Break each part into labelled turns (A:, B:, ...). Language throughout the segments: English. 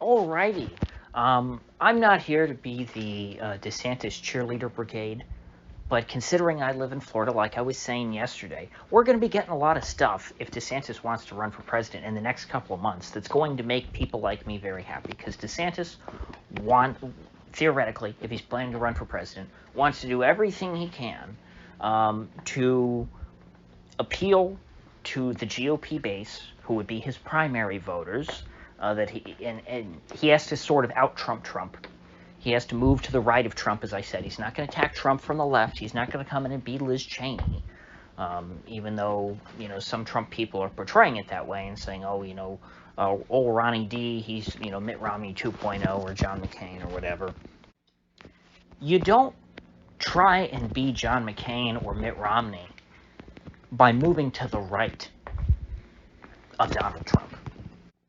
A: Alrighty. I'm not here to be the Desantis cheerleader brigade, but considering I live in Florida, like I was saying yesterday, we're going to be getting a lot of stuff if DeSantis wants to run for president in the next couple of months that's going to make people like me very happy, because DeSantis theoretically, if he's planning to run for president, wants to do everything he can to appeal to the GOP base, who would be his primary voters, and he has to sort of out-Trump Trump. He has to move to the right of Trump, as I said. He's not going to attack Trump from the left. He's not going to come in and be Liz Cheney, even though, some Trump people are portraying it that way and saying, old Ronnie D, he's, Mitt Romney 2.0 or John McCain or whatever. You don't try and be John McCain or Mitt Romney by moving to the right of Donald Trump.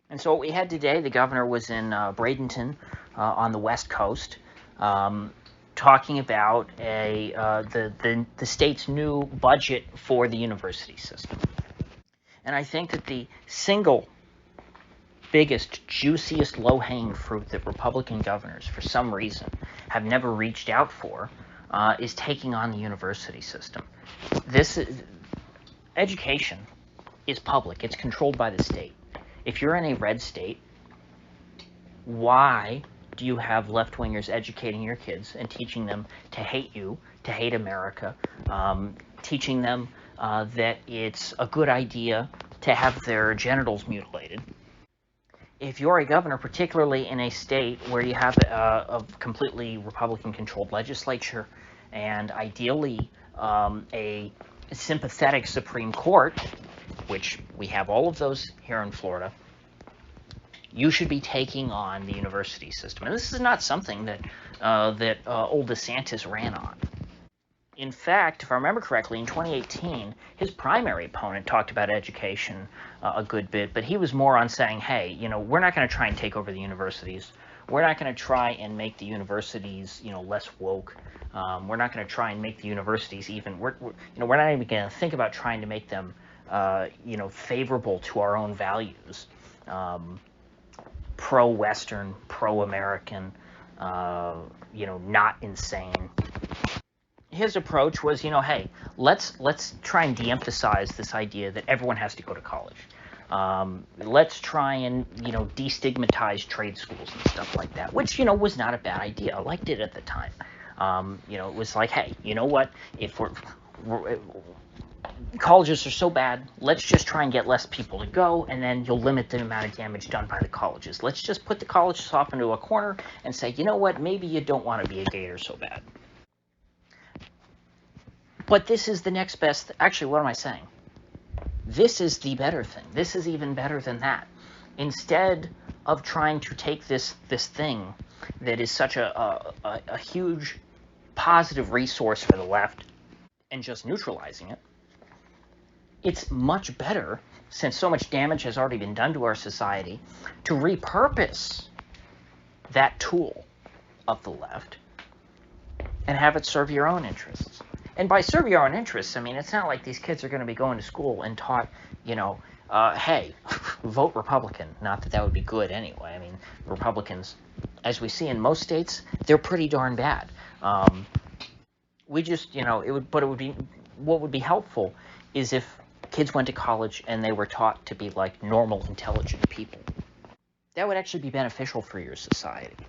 A: And so what we had today, the governor was in Bradenton on the West Coast, talking about the state's new budget for the university system. And I think that the single biggest, juiciest, low-hanging fruit that Republican governors, for some reason, have never reached out for is taking on the university system. Education is public. It's controlled by the state. If you're in a red state, why do you have left-wingers educating your kids and teaching them to hate you, to hate America, teaching them that it's a good idea to have their genitals mutilated? If you're a governor, particularly in a state where you have a completely Republican-controlled legislature and ideally a sympathetic Supreme Court, which we have all of those here in Florida, you should be taking on the university system. And this is not something that old DeSantis ran on. In fact, if I remember correctly, in 2018, his primary opponent talked about education a good bit, but he was more on saying, hey, we're not going to try and take over the universities. We're not going to try and make the universities, less woke. We're not going to try and make the universities even. We're not even going to think about trying to make them, favorable to our own values. Pro-Western, pro-American, not insane. His approach was, hey, let's try and de-emphasize this idea that everyone has to go to college. Let's try and, destigmatize trade schools and stuff like that, which, was not a bad idea. I liked it at the time. It was like, hey, you know what? If colleges are so bad, let's just try and get less people to go, and then you'll limit the amount of damage done by the colleges. Let's just put the colleges off into a corner and say, you know what? Maybe you don't want to be a gator so bad. But this is the next best. Actually, what am I saying? This is the better thing. This is even better than that. Instead of trying to take this thing that is such a huge positive resource for the left and just neutralizing it, it's much better, since so much damage has already been done to our society, to repurpose that tool of the left and have it serve your own interests. And by serve your own interests, I mean, it's not like these kids are going to be going to school and taught, hey, vote Republican. Not that that would be good anyway. I mean, Republicans, as we see in most states, they're pretty darn bad. What would be helpful is if kids went to college and they were taught to be like normal, intelligent people. That would actually be beneficial for your society.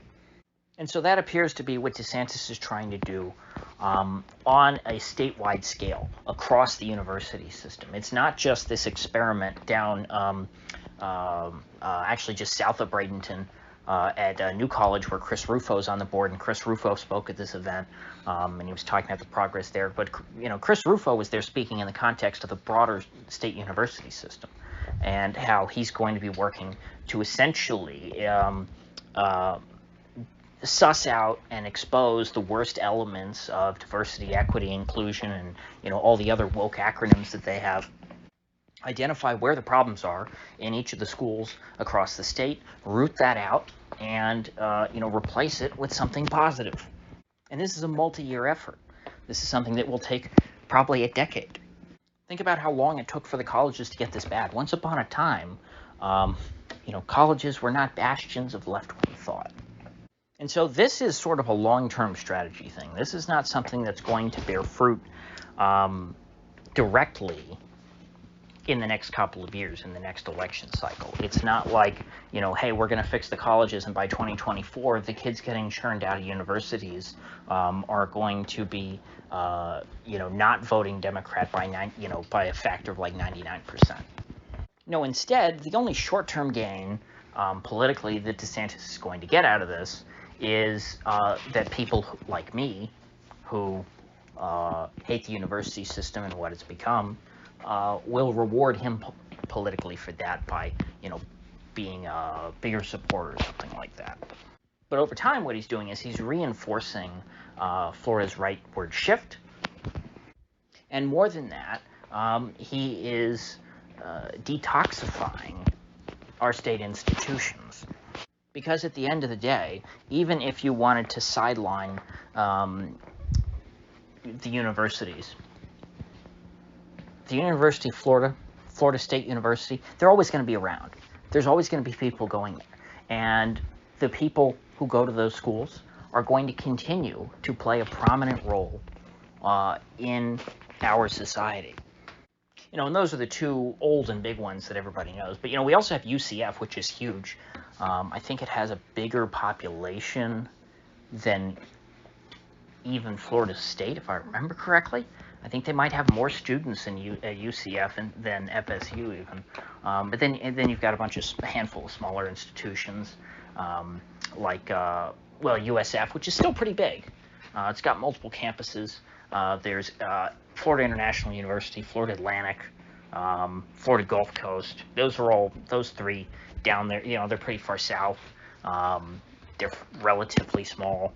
A: And so that appears to be what DeSantis is trying to do on a statewide scale across the university system. It's not just this experiment down actually just south of Bradenton at New College, where Chris Rufo is on the board, and Chris Rufo spoke at this event, and he was talking about the progress there. But Chris Rufo was there speaking in the context of the broader state university system and how he's going to be working to essentially suss out and expose the worst elements of diversity, equity, inclusion, and all the other woke acronyms that they have. Identify where the problems are in each of the schools across the state, root that out, and replace it with something positive. And this is a multi-year effort. This is something that will take probably a decade. Think about how long it took for the colleges to get this bad. Once upon a time, colleges were not bastions of left-wing. thought. And so this is sort of a long-term strategy thing. This is not something that's going to bear fruit directly in the next couple of years, in the next election cycle. It's not like, hey, we're going to fix the colleges, and by 2024, the kids getting churned out of universities are going to be, not voting Democrat by by a factor of like 99%. No, instead, the only short-term gain politically that Desantis is going to get out of this is that people like me, who hate the university system and what it's become, will reward him politically for that by, being a bigger supporter or something like that. But over time, what he's doing is he's reinforcing Florida's rightward shift. And more than that, he is detoxifying our state institutions. Because at the end of the day, even if you wanted to sideline the universities, the University of Florida, Florida State University, they're always going to be around. There's always going to be people going there. And the people who go to those schools are going to continue to play a prominent role in our society. And those are the two old and big ones that everybody knows. But, we also have UCF, which is huge. I think it has a bigger population than even Florida State, if I remember correctly. I think they might have more students in UCF than FSU even. But then you've got a handful of smaller institutions like USF, which is still pretty big. It's got multiple campuses. There's Florida International University, Florida Atlantic, Florida Gulf Coast. Those three down there. They're pretty far south. They're relatively small.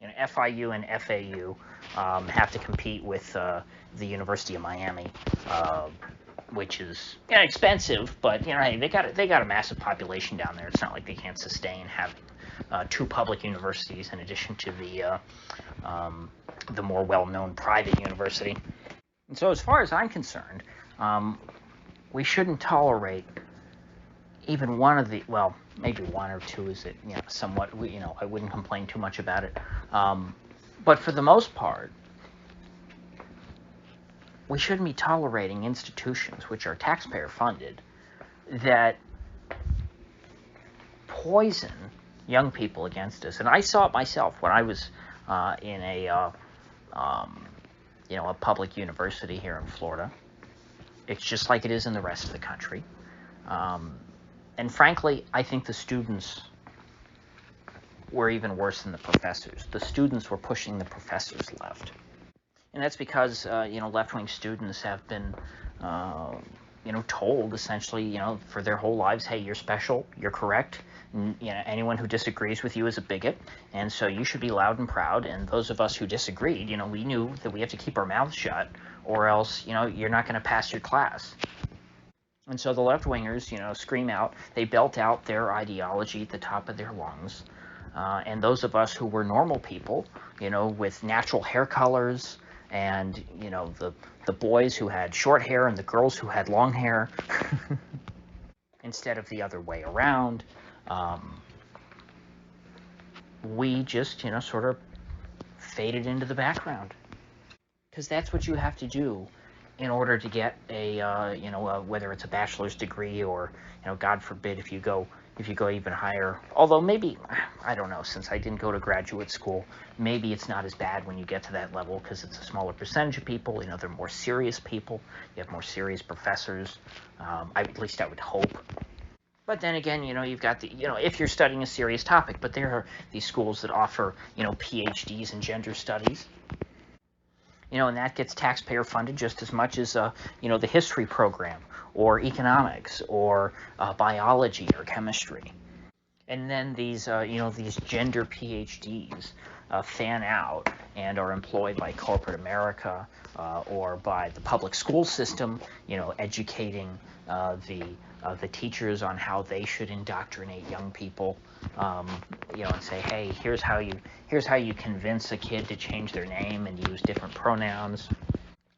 A: FIU and FAU have to compete with the University of Miami, which is expensive, but hey, they got a massive population down there. It's not like they can't sustain having two public universities in addition to the more well-known private university. And so, as far as I'm concerned, we shouldn't tolerate even one of the, well, maybe one or two is it, somewhat, I wouldn't complain too much about it. But for the most part, we shouldn't be tolerating institutions which are taxpayer funded that poison young people against us. And I saw it myself when I was in a public university here in Florida. It's just like it is in the rest of the country. And frankly, I think the students were even worse than the professors. The students were pushing the professors left. And that's because, left-wing students have been, told essentially, for their whole lives, hey, you're special, you're correct. Anyone who disagrees with you is a bigot, and so you should be loud and proud. And those of us who disagreed, we knew that we have to keep our mouths shut, or else, you're not going to pass your class. And so the left-wingers, scream out, they belt out their ideology at the top of their lungs. And those of us who were normal people, with natural hair colors, and, the boys who had short hair and the girls who had long hair, instead of the other way around, we just, sort of faded into the background. Because that's what you have to do in order to get whether it's a bachelor's degree or, God forbid, if you go even higher. Although maybe, I don't know, since I didn't go to graduate school, maybe it's not as bad when you get to that level because it's a smaller percentage of people. They're more serious people. You have more serious professors. At least I would hope. But then again, you've got if you're studying a serious topic, but there are these schools that offer, PhDs in gender studies. And that gets taxpayer funded just as much as, the history program or economics or biology or chemistry. And then these gender PhDs fan out and are employed by corporate America or by the public school system, educating the teachers on how they should indoctrinate young people, and say, hey, here's how you convince a kid to change their name and use different pronouns.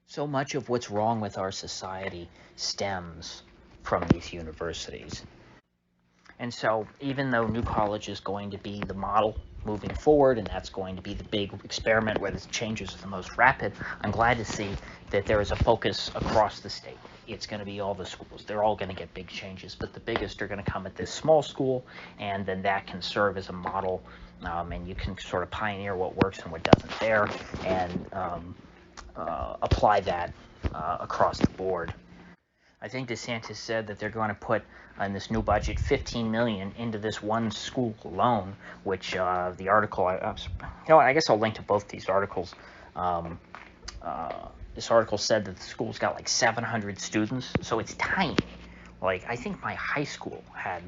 A: So much of what's wrong with our society stems from these universities. And so even though New College is going to be the model moving forward, and that's going to be the big experiment where the changes are the most rapid, I'm glad to see that there is a focus across the state. It's going to be all the schools. They're all going to get big changes, but the biggest are going to come at this small school, and then that can serve as a model, and you can sort of pioneer what works and what doesn't there, and apply that across the board. I think Desantis said that they're going to put in this new budget $15 million into this one school alone, which the article, I guess I'll link to both these articles. This article said that the school's got like 700 students, so it's tiny. Like, I think my high school had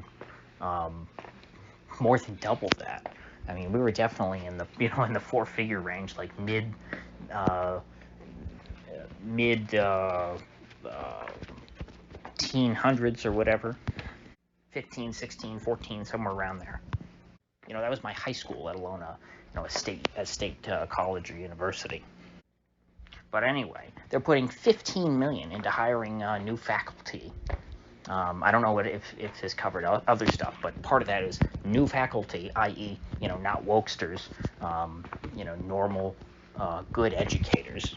A: more than double that. I mean, we were definitely in the in the four-figure range, like mid 1800s or whatever, 15, 16, 14, somewhere around there. That was my high school, let alone a state college or university. But anyway, they're putting $15 million into hiring new faculty. I don't know if this covered other stuff, but part of that is new faculty, i.e., not wokesters, normal, good educators.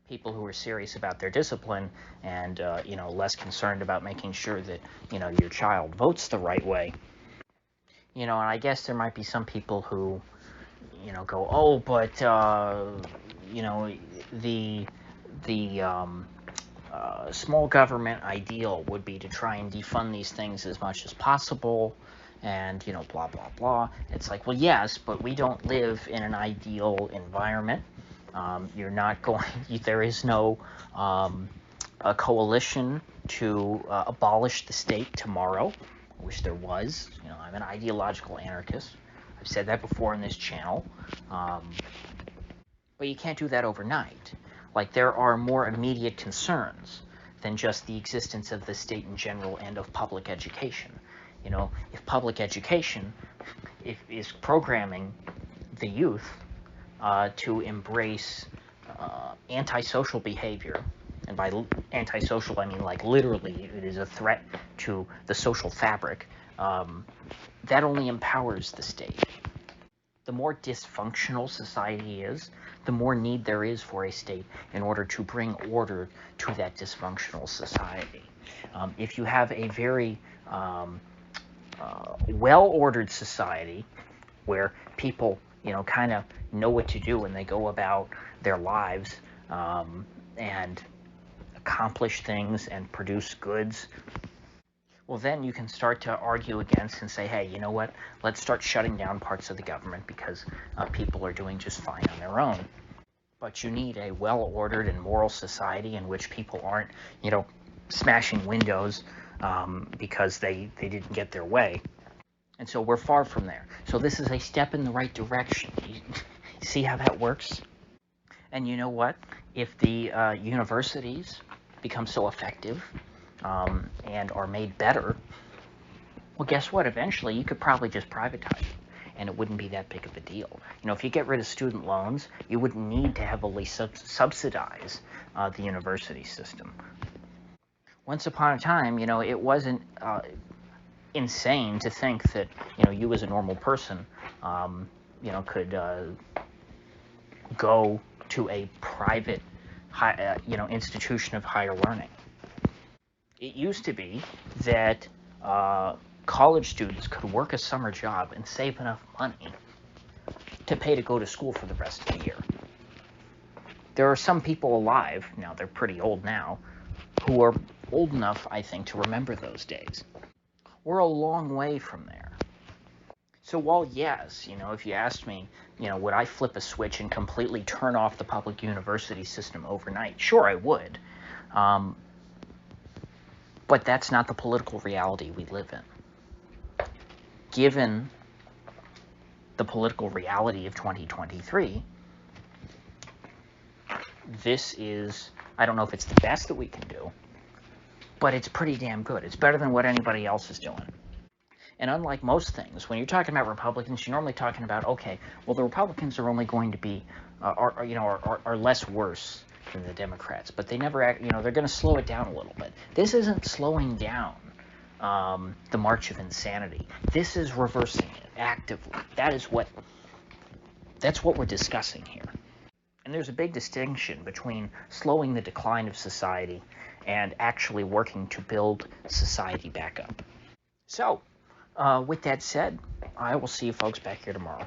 A: People who are serious about their discipline and less concerned about making sure that your child votes the right way. And I guess there might be some people who go, oh, but the small government ideal would be to try and defund these things as much as possible, and blah blah blah. It's like, well, yes, but we don't live in an ideal environment. You're not going. There is no a coalition to abolish the state tomorrow. I wish there was. I'm an ideological anarchist. I've said that before in this channel. But you can't do that overnight. Like, there are more immediate concerns than just the existence of the state in general and of public education. If public education is programming the youth to embrace antisocial behavior, and by antisocial I mean like literally it is a threat to the social fabric, that only empowers the state. The more dysfunctional society is, the more need there is for a state in order to bring order to that dysfunctional society. If you have a very well-ordered society where people, kind of know what to do when they go about their lives and accomplish things and produce goods, well, then you can start to argue against and say, hey, you know what? Let's start shutting down parts of the government because people are doing just fine on their own. But you need a well-ordered and moral society in which people aren't, smashing windows because they didn't get their way. And so we're far from there. So this is a step in the right direction. You see how that works? And you know what? If the universities become so effective and are made better, well, guess what? Eventually, you could probably just privatize them, and it wouldn't be that big of a deal. If you get rid of student loans, you wouldn't need to heavily subsidize the university system. Once upon a time, it wasn't insane to think that, you as a normal person, could go to a private, institution of higher learning. It used to be that college students could work a summer job and save enough money to pay to go to school for the rest of the year. There are some people alive, now they're pretty old now, who are old enough, I think, to remember those days. We're a long way from there. So while, yes, if you asked me, would I flip a switch and completely turn off the public university system overnight? Sure, I would. But that's not the political reality we live in. Given the political reality of 2023, this is, I don't know if it's the best that we can do, but it's pretty damn good. It's better than what anybody else is doing. And unlike most things, when you're talking about Republicans, you're normally talking about, okay, well, the Republicans are only going to be, are less worse than the Democrats, but they never act, they're going to slow it down a little bit. This isn't slowing down the march of insanity. This is reversing it actively. That's what we're discussing here. And there's a big distinction between slowing the decline of society and actually working to build society back up. So, with that said, I will see you folks back here tomorrow.